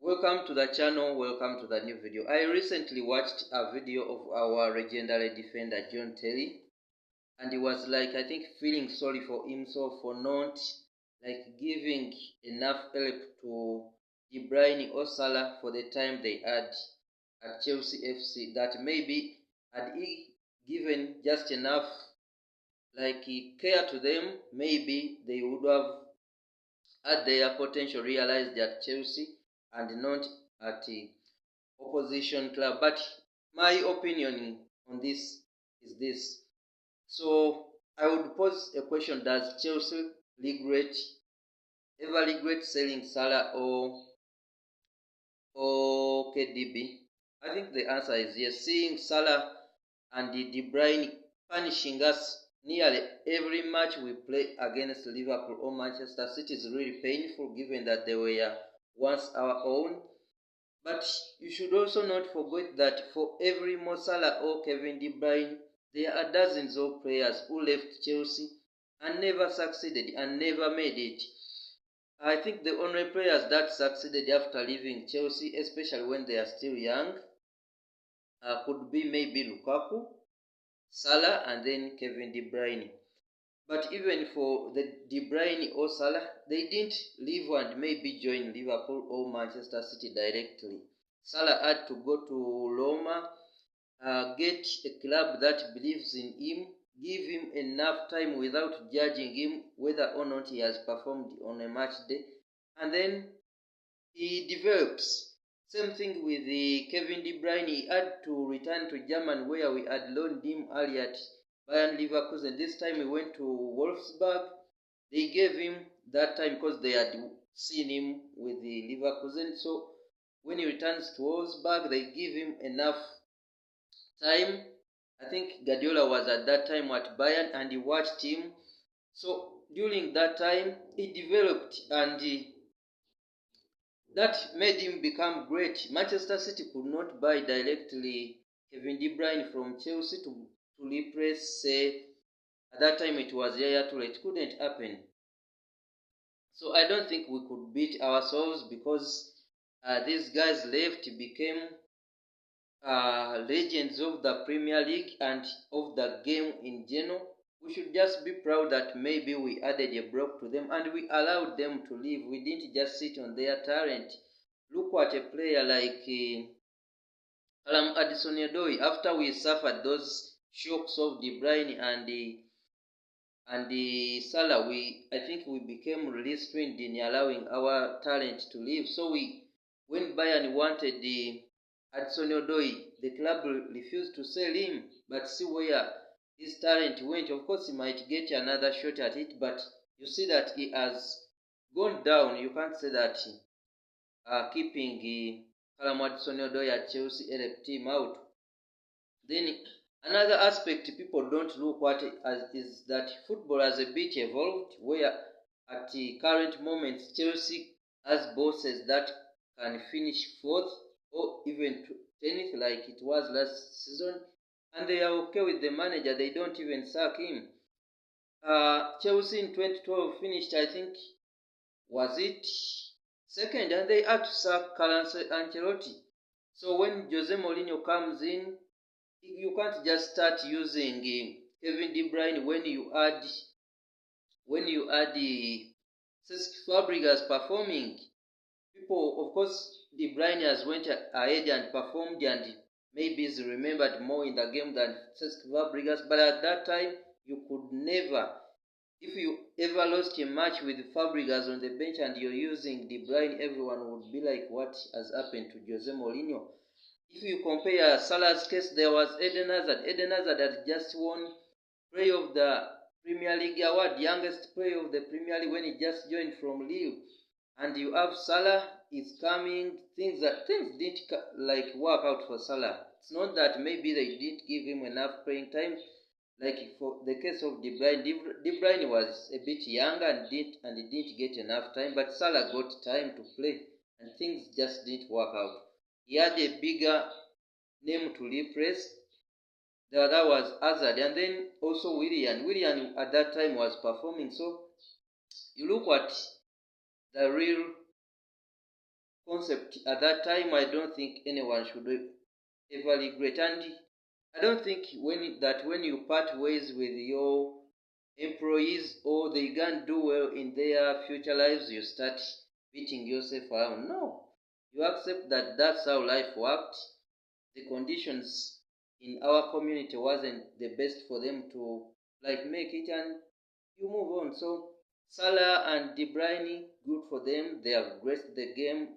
Welcome to the channel, welcome to the new video. I recently watched a video of our legendary defender John Terry, and he was I think feeling sorry for himself for not giving enough help to De Bruyne or Salah for the time they had at Chelsea FC, that maybe had he given just enough care to them, maybe they would have had their potential realized at Chelsea and not at the opposition club. But my opinion on this is this. So I would pose a question: does Chelsea ever regret selling Salah or KDB? I think the answer is yes. Seeing Salah and De Bruyne punishing us nearly every match we play against Liverpool or Manchester City is really painful, given that they were once our own. But you should also not forget that for every Mo Salah or Kevin De Bruyne, there are dozens of players who left Chelsea and never succeeded and never made it. I think the only players that succeeded after leaving Chelsea, especially when they are still young, could be maybe Lukaku, Salah, and then Kevin De Bruyne. But even for the De Bruyne or Salah, they didn't leave and maybe join Liverpool or Manchester City directly. Salah had to go to Roma, get a club that believes in him, give him enough time without judging him whether or not he has performed on a match day, and then he develops. Same thing with Kevin De Bruyne. He had to return to Germany, where we had loaned him earlier at Bayern Leverkusen. This time he went to Wolfsburg. They gave him that time because they had seen him with the Leverkusen. So when he returns to Wolfsburg, they give him enough time. I think Guardiola was at that time at Bayern and he watched him. So during that time, he developed, and that made him become great. Manchester City could not buy directly Kevin De Bruyne from Chelsea to replace, say, at that time it was Yaya Toure. It couldn't happen. So I don't think we could beat ourselves, because these guys left, became legends of the Premier League and of the game in general. We should just be proud that maybe we added a block to them and we allowed them to leave. We didn't just sit on their talent. Look at a player like Callum Hudson-Odoi. After we suffered those shocks of De Bruyne and the Salah, I think we became restrained in allowing our talent to leave. So when Bayern wanted the Hudson-Odoi, the club refused to sell him, but see where his talent went. Of course, he might get another shot at it, but you see that he has gone down. You can't say that keeping Callum Hudson-Odoi at Chelsea helped him out. Then another aspect people don't look at is that football has a bit evolved, where at the current moment Chelsea has bosses that can finish 4th or even 10th like it was last season, and they are okay with the manager. They don't even sack him. Chelsea in 2012 finished, I think, was it 2nd, and they had to sack Carlo Ancelotti. So when Jose Mourinho comes in, you can't just start using Kevin De Bruyne when you add the Cesc Fabregas performing. People, of course, De Bruyne has went ahead and performed, and maybe is remembered more in the game than Cesc Fabregas. But at that time, you could never, if you ever lost a match with Fabregas on the bench and you're using De Bruyne, everyone would be like, what has happened to Jose Mourinho? If you compare Salah's case, there was Eden Hazard. Eden Hazard had just won Player of the Premier League award, youngest player of the Premier League, when he just joined from Lille. And you have Salah is coming. Things didn't work out for Salah. It's not that maybe they didn't give him enough playing time. Like for the case of De Bruyne, De Bruyne was a bit younger and he didn't get enough time, but Salah got time to play, and things just didn't work out. He had a bigger name to replace. The other was Hazard, and then also Willian. Willian at that time was performing. So you look at the real concept at that time. I don't think anyone should ever regret. And I don't think when you part ways with your employees or they can't do well in their future lives, you start beating yourself around. No, you accept that that's how life worked. The conditions in our community wasn't the best for them to make it, and you move on. So Salah and De Bruyne, good for them. They have graced the game.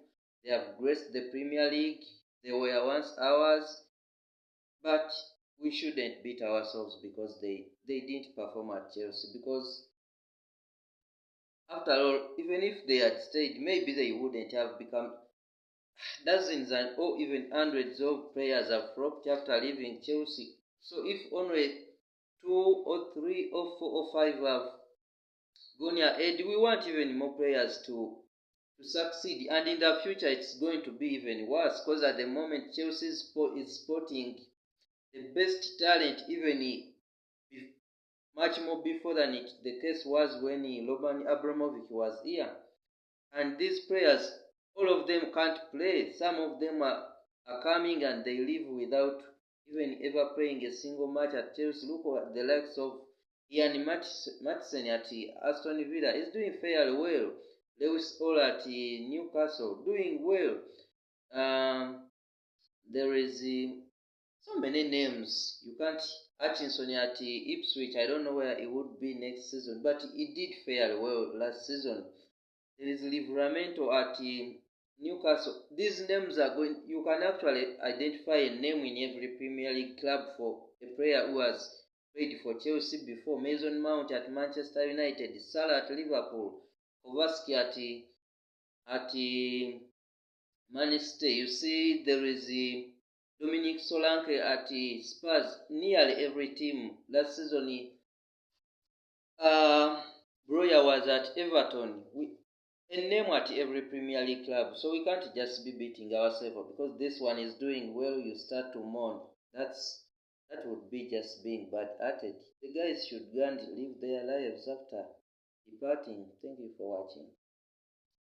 They have graced the Premier League. They were once ours, but we shouldn't beat ourselves because they didn't perform at Chelsea. Because after all, even if they had stayed, maybe they wouldn't have become. Dozens and or even hundreds of players have flopped after leaving Chelsea. So if only 2 or 3 or 4 or 5 have gone ahead, we want even more players to succeed. And in the future, it's going to be even worse because at the moment, Chelsea is sporting the best talent, even much more before than the case was when Roman Abramovich was here. And these players, all of them can't play. Some of them are coming and they leave without even ever playing a single match at Chelsea. Look at the likes of Ian Matson at Aston Villa. He's doing fairly well. Lewis Hall at Newcastle, doing well. There is so many names. You can't. Hutchinson at Ipswich, I don't know where he would be next season, but he did fairly well last season. There is Livramento at Newcastle. These names are going. You can actually identify a name in every Premier League club for a player who has played for Chelsea before. Mason Mount at Manchester United, Salah at Liverpool, Kovacic at Man City. You see, there is Dominic Solanke at Spurs. Nearly every team last season. Breuer was at Everton. A name at every Premier League club. So we can't just be beating ourselves because this one is doing well, you start to mourn. That would be just being bad-hearted. The guys should go and live their lives after departing. Thank you for watching.